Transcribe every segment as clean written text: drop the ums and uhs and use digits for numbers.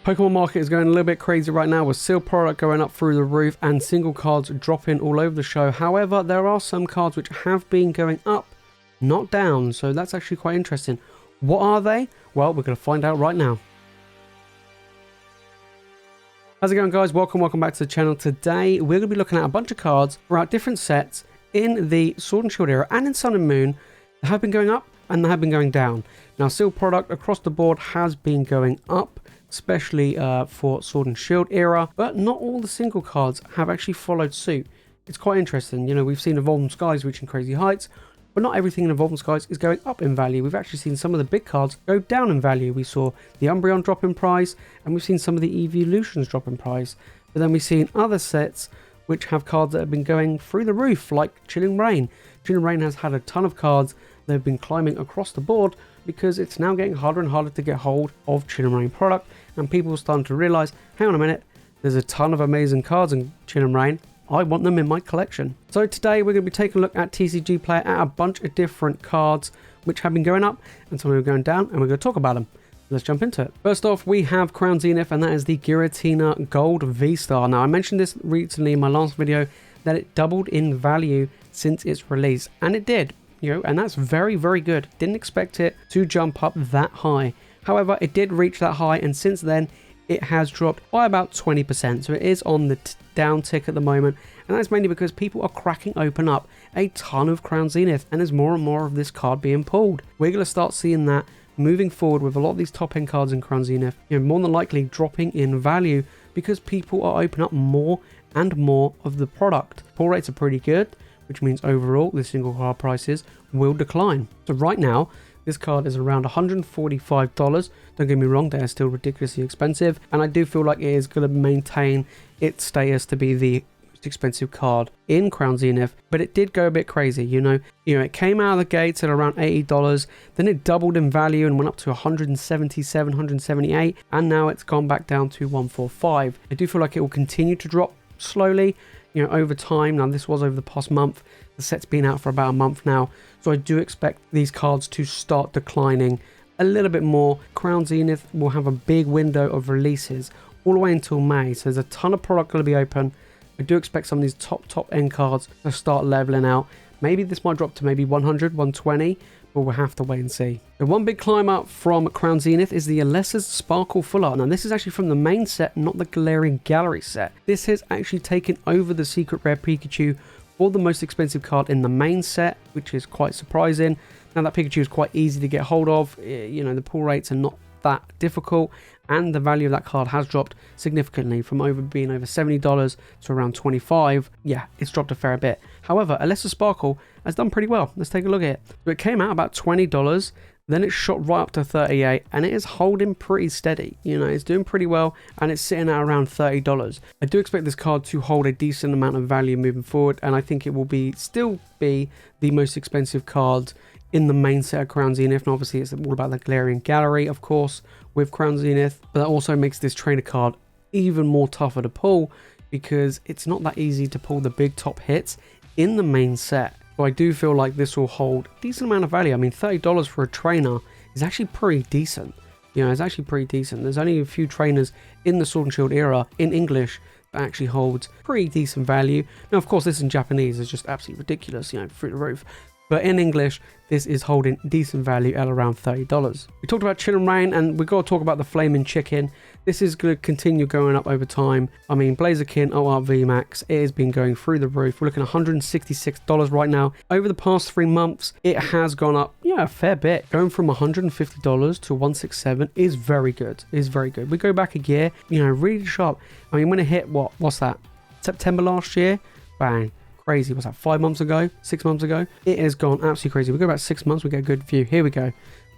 Pokemon market is going a little bit crazy right now with sealed product going up through the roof and single cards dropping all over the show. However, there are some cards which have been going up, not down, so that's actually quite interesting. What are they? Well, we're going to find out right now. How's it going, guys? Welcome back to the channel. Today we're going to be looking at a bunch of cards throughout different sets in the Sword and Shield era and in Sun and Moon that have been going up and that have been going down. Now, sealed product across the board has been going up, especially for Sword and Shield era, but not all the single cards have actually followed suit. It's quite interesting. You know, we've seen Evolving Skies reaching crazy heights, but not everything in Evolving Skies is going up in value. We've actually seen some of the big cards go down in value. We saw the Umbreon drop in price, and we've seen some of the Evolutions drop in price. But then we've seen other sets which have cards that have been going through the roof, like Chilling Reign. Chilling Reign has had a ton of cards that have been climbing across the board because it's now getting harder and harder to get hold of Chilling Reign product, and people are starting to realize, hang on a minute, there's a ton of amazing cards in Chilling Reign. I want them in my collection. So today we're going to be taking a look at TCG Player at a bunch of different cards which have been going up and some of them are going down, and we're going to talk about them. Let's jump into it. First off, we have Crown Zenith, and that is the Giratina Gold V-Star. Now, I mentioned this recently in my last video that it doubled in value since its release, and it did. You know, and that's very, very good. Didn't expect it to jump up that high. However, it did reach that high, and since then it has dropped by about 20%. So it is on the down tick at the moment, and that's mainly because people are cracking open up a ton of Crown Zenith, and there's more and more of this card being pulled. We're going to start seeing that moving forward with a lot of these top end cards in Crown Zenith, you know, more than likely dropping in value because people are opening up more and more of the product. Pull rates are pretty good, which means overall the single card prices will decline. So right now this card is around $145. Don't get me wrong, they are still ridiculously expensive, and I do feel like it is going to maintain its status to be the most expensive card in Crown Zenith, but it did go a bit crazy. You know, it came out of the gates at around $80, then it doubled in value and went up to $177, $178, and now it's gone back down to $145. I do feel like it will continue to drop slowly, you know, over time. Now, this was over the past month. The set's been out for about a month now, so I do expect these cards to start declining a little bit more. Crown Zenith will have a big window of releases all the way until May, so there's a ton of product going to be open. I do expect some of these top end cards to start leveling out. Maybe this might drop to maybe 100, 120, but we'll have to wait and see. The one big climb up from Crown Zenith is the Alessa's Sparkle Full Art. Now, this is actually from the main set, not the Galarian Gallery set. This has actually taken over the Secret Rare Pikachu for the most expensive card in the main set, which is quite surprising. Now, that Pikachu is quite easy to get hold of. You know, the pull rates are not that difficult, and the value of that card has dropped significantly from being over $70 to around $25. Yeah, it's dropped a fair bit. However, Alessa Sparkle has done pretty well. Let's take a look at it. So it came out about $20, then it shot right up to $38, and it is holding pretty steady. You know, it's doing pretty well, and it's sitting at around $30. I do expect this card to hold a decent amount of value moving forward, and I think it will still be the most expensive card in the main set of Crown Zenith. And obviously it's all about the Galarian Gallery, of course, with Crown Zenith, but that also makes this trainer card even more tougher to pull because it's not that easy to pull the big top hits in the main set. So I do feel like this will hold a decent amount of value. I mean, $30 for a trainer is actually pretty decent. You know, it's actually pretty decent. There's only a few trainers in the Sword and Shield era in English that actually holds pretty decent value. Now, of course, this in Japanese is just absolutely ridiculous, you know, through the roof. But in English, this is holding decent value at around $30. We talked about Chilling Reign, and we've got to talk about the Flaming Chicken. This is going to continue going up over time. I mean, Blaziken OR V-Max, it has been going through the roof. We're looking at $166 right now. Over the past 3 months, it has gone up, yeah, a fair bit. Going from $150 to $167 is very good. Is very good. We go back a year, you know, really sharp. I mean, when it hit, what's that? September last year? Bang. Crazy. What's that, 5 months ago, 6 months ago? It has gone absolutely crazy. We go back 6 months, we get a good view. Here we go.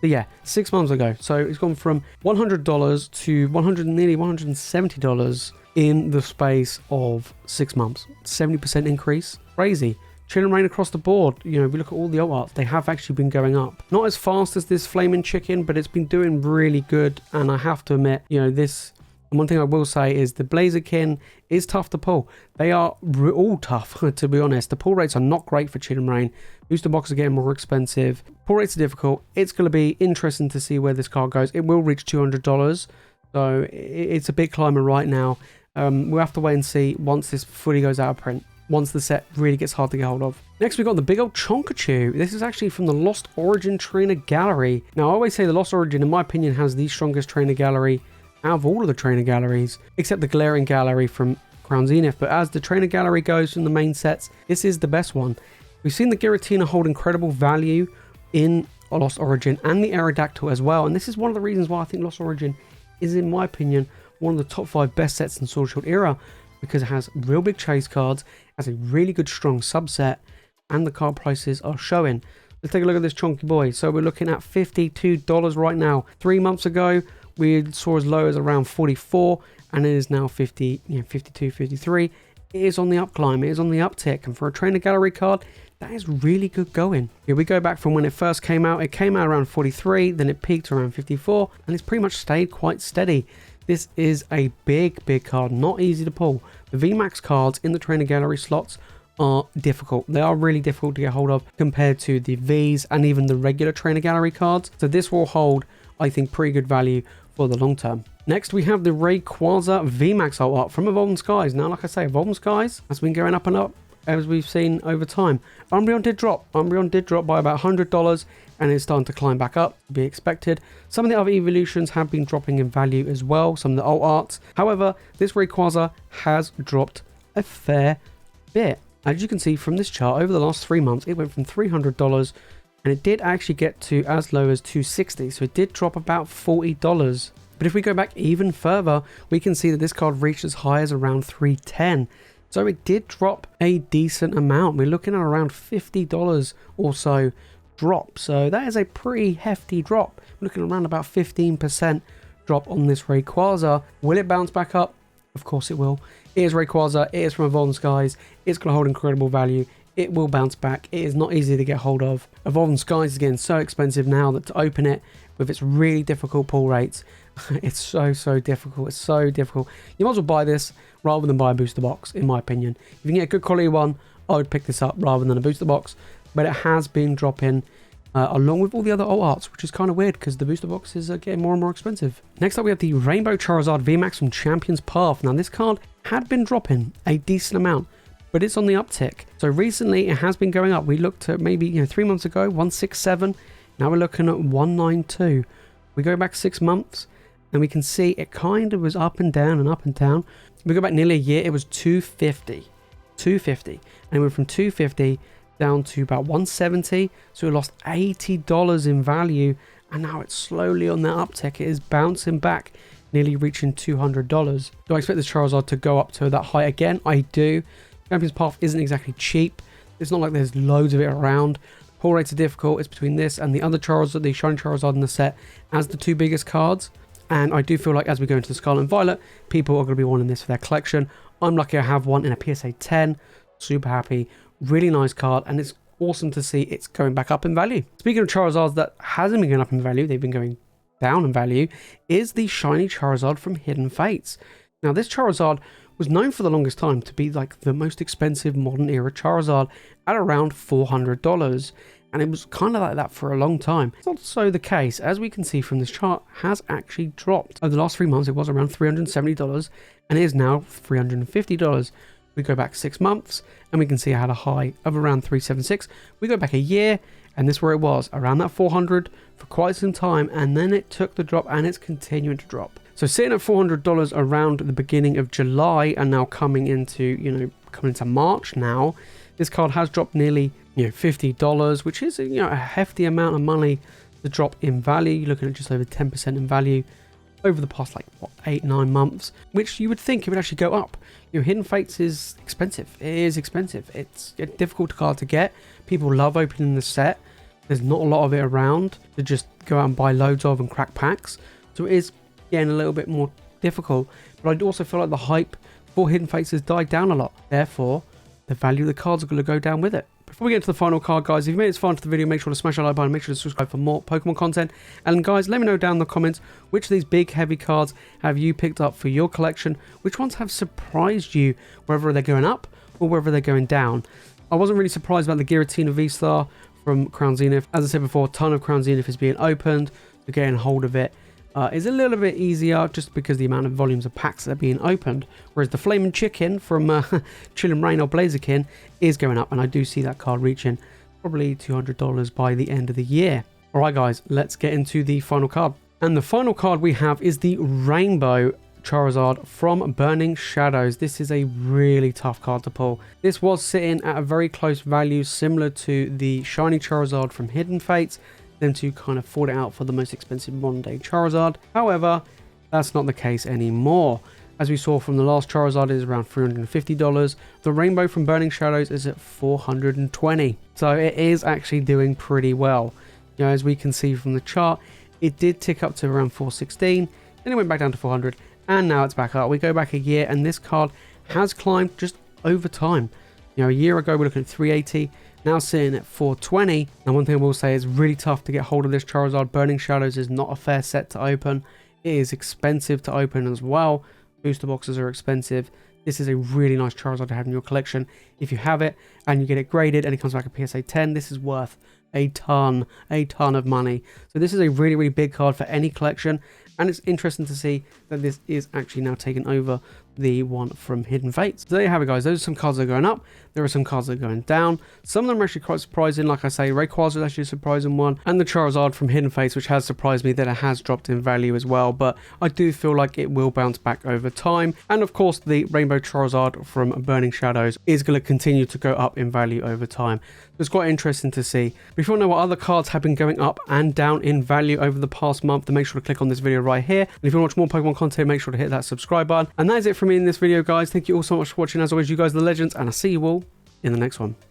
But yeah, 6 months ago. So it's gone from $100 to nearly $170 in the space of 6 months. 70% increase. Crazy. Chilling Reign across the board. You know, we look at all the alt arts, they have actually been going up. Not as fast as this Flaming Chicken, but it's been doing really good. And I have to admit, you know, this And one thing I will say is the Blaziken is tough to pull. They are all tough, to be honest. The pull rates are not great for Chilling Reign. Booster boxes are getting more expensive. Pull rates are difficult. It's going to be interesting to see where this card goes. It will reach $200. So it's a big climber right now. We'll have to wait and see once this fully goes out of print, once the set really gets hard to get hold of. Next, we've got the big old Chonkachu. This is actually from the Lost Origin Trainer Gallery. Now, I always say the Lost Origin, in my opinion, has the strongest trainer gallery out of all of the trainer galleries, except the Glaring Gallery from Crown Zenith. But as the trainer gallery goes from the main sets, this is the best one. We've seen the Giratina hold incredible value in Lost Origin and the Aerodactyl as well. And this is one of the reasons why I think Lost Origin is, in my opinion, one of the top 5 best sets in Sword Shield era, because it has real big chase cards, has a really good strong subset, and the card prices are showing. Let's take a look at this chunky boy. So we're looking at $52 right now. 3 months ago, we saw as low as around 44, and it is now 50, 52, 53. It is on the up climb, it is on the uptick, and for a trainer gallery card, that is really good going. Here we go back from when it first came out. It came out around 43, then it peaked around 54, and it's pretty much stayed quite steady. This is a big card, not easy to pull. The V-Max cards in the trainer gallery slots are difficult. They are really difficult to get hold of compared to the Vs and even the regular trainer gallery cards. So this will hold, I think, pretty good value for the long term. Next, we have the Rayquaza V-Max ult art from Evolving Skies. Now, like I say, Evolving Skies has been going up and up, as we've seen over time. Umbreon did drop. Umbreon did drop by about $100, and it's starting to climb back up, to be expected. Some of the other evolutions have been dropping in value as well, some of the alt arts. However, this Rayquaza has dropped a fair bit. As you can see from this chart, over the last 3 months, it went from $300, and it did actually get to as low as $260, so it did drop about $40. But if we go back even further, we can see that this card reached as high as around $310. So it did drop a decent amount. We're looking at around $50 or so drop. So that is a pretty hefty drop. We're looking around about 15% drop on this Rayquaza. Will it bounce back up? Of course it will. It is Rayquaza. It is from Evolving Skies. It's going to hold incredible value. It will bounce back. It is not easy to get hold of. Evolving Skies is getting so expensive now that to open it with its really difficult pull rates, it's so difficult. It's so difficult. You might as well buy this rather than buy a booster box, in my opinion. If you can get a good quality one, I would pick this up rather than a booster box. But it has been dropping along with all the other alt arts, which is kind of weird because the booster boxes are getting more and more expensive. Next up, we have the Rainbow Charizard V-Max from Champion's Path. Now, this card had been dropping a decent amount, but it's on the uptick. So recently, it has been going up. We looked at maybe 3 months ago, 167. Now we're looking at 192. We go back 6 months, and we can see it kind of was up and down and up and down. We go back nearly a year, it was 250. 250. And it went from 250 down to about 170. So it lost $80 in value, and now it's slowly on that uptick. It is bouncing back, nearly reaching $200. Do I expect this Charizard to go up to that high again? I do. Champion's Path isn't exactly cheap. It's not like there's loads of it around. Pull rates are difficult. It's between this and the other Charizard, the Shiny Charizard in the set, as the 2 biggest cards. And I do feel like as we go into the Scarlet and Violet, people are going to be wanting this for their collection. I'm lucky I have one in a PSA 10. Super happy. Really nice card. And it's awesome to see it's going back up in value. Speaking of Charizards that hasn't been going up in value, they've been going down in value, is the Shiny Charizard from Hidden Fates. Now, this Charizard was known for the longest time to be like the most expensive modern era Charizard at around $400. And it was kind of like that for a long time. It's not so the case, as we can see from this chart, has actually dropped. Over the last 3 months, it was around $370, and it is now $350. We go back 6 months, and we can see it had a high of around 376. We go back a year, and this is where it was, around that 400 for quite some time, and then it took the drop, and it's continuing to drop. So sitting at $400 around the beginning of July, and now coming into, coming into March now, this card has dropped nearly $50, which is a hefty amount of money to drop in value. You're looking at just over 10% in value over the past 8-9 months, which you would think it would actually go up. Hidden Fates is expensive. It is expensive. It's a difficult card to get. People love opening the set. There's not a lot of it around to just go out and buy loads of and crack packs, so it is getting a little bit more difficult. But I also feel like the hype for Hidden Fates has died down a lot. Therefore, the value of the cards are going to go down with it. Before we get into the final card, guys, if you made it this far into the video, make sure to smash that like button, make sure to subscribe for more Pokemon content. And guys, let me know down in the comments which of these big heavy cards have you picked up for your collection, which ones have surprised you, whether they're going up or whether they're going down. I wasn't really surprised about the Giratina V-Star from Crown Zenith. As I said before, a ton of Crown Zenith is being opened, so getting hold of it is a little bit easier just because the amount of volumes of packs that are being opened. Whereas the Flaming Chicken from Chillin' Rain or Blaziken is going up, and I do see that card reaching probably $200 by the end of the year. Alright guys, let's get into the final card. And the final card we have is the Rainbow Charizard from Burning Shadows. This is a really tough card to pull. This was sitting at a very close value, similar to the Shiny Charizard from Hidden Fates, them to kind of fought it out for the most expensive modern day Charizard. However, that's not the case anymore. As we saw from the last Charizard, is around $350. The Rainbow from Burning Shadows is at $420. So it is actually doing pretty well. You know, as we can see from the chart, it did tick up to around 416, then it went back down to 400, and now it's back up. We go back a year, and this card has climbed just over time. You know, a year ago we're looking at 380, now sitting at 420. Now one thing I will say is really tough to get hold of this Charizard. Burning Shadows is not a fair set to open. It is expensive to open as well. Booster boxes are expensive. This is a really nice Charizard to have in your collection. If you have it and you get it graded and it comes back a PSA 10, this is worth a ton of money. So this is a really, really big card for any collection. And it's interesting to see that this is actually now taking over the one from Hidden Fates. So there you have it, guys. Those are some cards that are going up. There are some cards that are going down. Some of them are actually quite surprising. Like I say, Rayquaza is actually a surprising one. And the Charizard from Hidden Fates, which has surprised me that it has dropped in value as well. But I do feel like it will bounce back over time. And of course, the Rainbow Charizard from Burning Shadows is going to continue to go up in value over time. It's quite interesting to see. But if you want to know what other cards have been going up and down in value over the past month, then make sure to click on this video right here. And if you want to watch more Pokemon content, make sure to hit that subscribe button. And that is it from me in this video, guys. Thank you all so much for watching. As always, you guys are the legends, and I'll see you all in the next one.